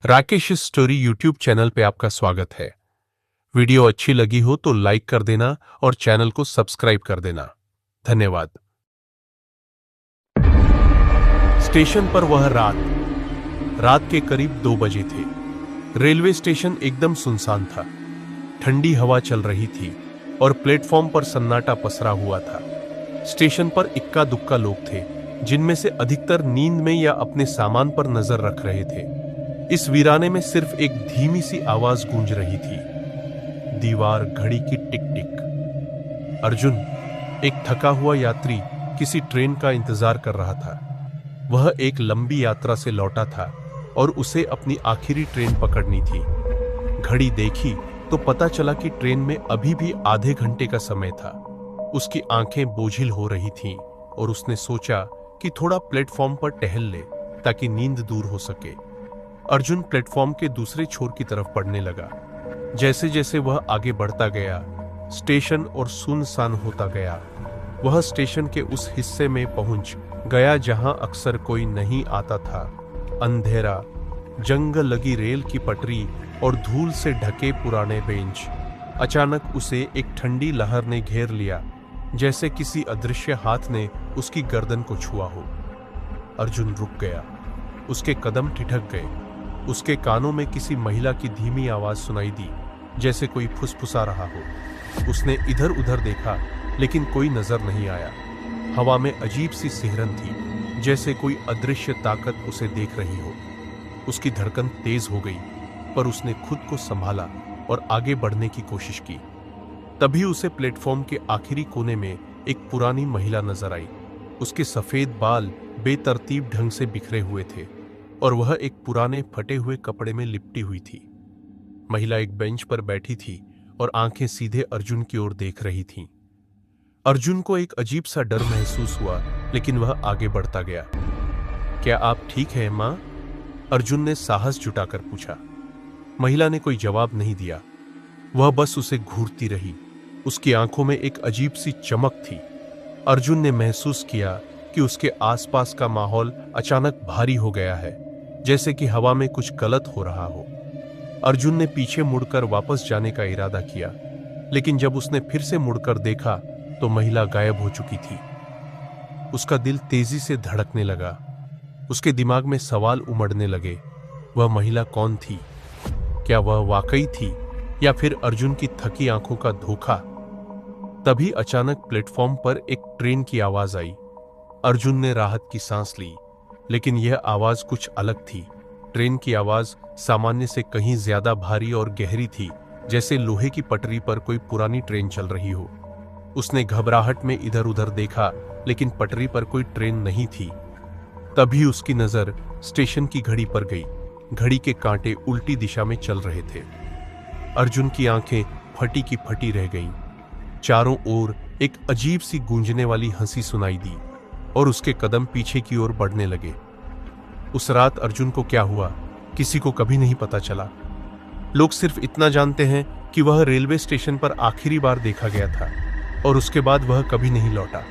Rakesh story YouTube channel पे आपका स्वागत है। वीडियो अच्छी लगी हो तो लाइक कर देना और चैनल को सब्सक्राइब कर देना। धन्यवाद। स्टेशन पर वह रात के करीब 2 बजे थे। रेलवे स्टेशन एकदम सुनसान था। ठंडी हवा चल रही थी और प्लेटफॉर्म पर सन्नाटा पसरा हुआ था। स्टेशन पर इक्का दुक्का लोग थे, जिनमें से अधिकतर नींद में या अपने सामान पर नजर रख रहे थे। इस वीराने में सिर्फ एक धीमी सी आवाज गूंज रही थी, दीवार घड़ी की टिक टिक। अर्जुन, एक थका हुआ यात्री, किसी ट्रेन का इंतजार कर रहा था। वह एक लंबी यात्रा से लौटा था और उसे अपनी आखिरी ट्रेन पकड़नी थी। घड़ी देखी तो पता चला कि ट्रेन में अभी भी आधे घंटे का समय था। उसकी आंखें बोझिल हो रही थीं और उसने सोचा कि थोड़ा प्लेटफॉर्म पर टहल ले ताकि नींद दूर हो सके। अर्जुन प्लेटफॉर्म के दूसरे छोर की तरफ बढ़ने लगा। जैसे जैसे वह आगे बढ़ता गया, स्टेशन और सुनसान होता गया। वह स्टेशन के उस हिस्से में पहुंच गया जहां अक्सर कोई नहीं आता था। अंधेरा, जंग लगी रेल की पटरी और धूल से ढके पुराने बेंच। अचानक उसे एक ठंडी लहर ने घेर लिया, जैसे किसी अदृश्य हाथ ने उसकी गर्दन को छुआ हो। अर्जुन रुक गया। उसके कदम ठिठक गए। उसके कानों में किसी महिला की धीमी आवाज सुनाई दी, जैसे कोई फुसफुसा रहा हो। उसने इधर उधर देखा, लेकिन कोई नजर नहीं आया। हवा में अजीब सी सिहरन थी, जैसे कोई अदृश्य ताकत उसे देख रही हो। उसकी धड़कन तेज हो गई, पर उसने खुद को संभाला और आगे बढ़ने की कोशिश की। तभी उसे प्लेटफॉर्म के आखिरी कोने में एक पुरानी महिला नजर आई। उसके सफेद बाल बेतरतीब ढंग से बिखरे हुए थे और वह एक पुराने फटे हुए कपड़े में लिपटी हुई थी। महिला एक बेंच पर बैठी थी और आंखें सीधे अर्जुन की ओर देख रही थीं। अर्जुन को एक अजीब सा डर महसूस हुआ, लेकिन वह आगे बढ़ता गया। क्या आप ठीक हैं, मां? अर्जुन ने साहस जुटाकर पूछा। महिला ने कोई जवाब नहीं दिया। वह बस उसे घूरती रही। उसकी आंखों में एक अजीब सी चमक थी। अर्जुन ने महसूस किया कि उसके आसपास का माहौल अचानक भारी हो गया है, जैसे कि हवा में कुछ गलत हो रहा हो। अर्जुन ने पीछे मुड़कर वापस जाने का इरादा किया, लेकिन जब उसने फिर से मुड़कर देखा तो महिला गायब हो चुकी थी। उसका दिल तेजी से धड़कने लगा। उसके दिमाग में सवाल उमड़ने लगे। वह महिला कौन थी? क्या वह वाकई थी या फिर अर्जुन की थकी आंखों का धोखा? तभी अचानक प्लेटफॉर्म पर एक ट्रेन की आवाज आई। अर्जुन ने राहत की सांस ली, लेकिन यह आवाज कुछ अलग थी। ट्रेन की आवाज सामान्य से कहीं ज्यादा भारी और गहरी थी, जैसे लोहे की पटरी पर कोई पुरानी ट्रेन चल रही हो। उसने घबराहट में इधर उधर देखा, लेकिन पटरी पर कोई ट्रेन नहीं थी। तभी उसकी नजर स्टेशन की घड़ी पर गई। घड़ी के कांटे उल्टी दिशा में चल रहे थे। अर्जुन की आंखें फटी की फटी रह गईं। चारों ओर एक अजीब सी गूंजने वाली हंसी सुनाई दी और उसके कदम पीछे की ओर बढ़ने लगे। उस रात अर्जुन को क्या हुआ, किसी को कभी नहीं पता चला। लोग सिर्फ इतना जानते हैं कि वह रेलवे स्टेशन पर आखिरी बार देखा गया था और उसके बाद वह कभी नहीं लौटा।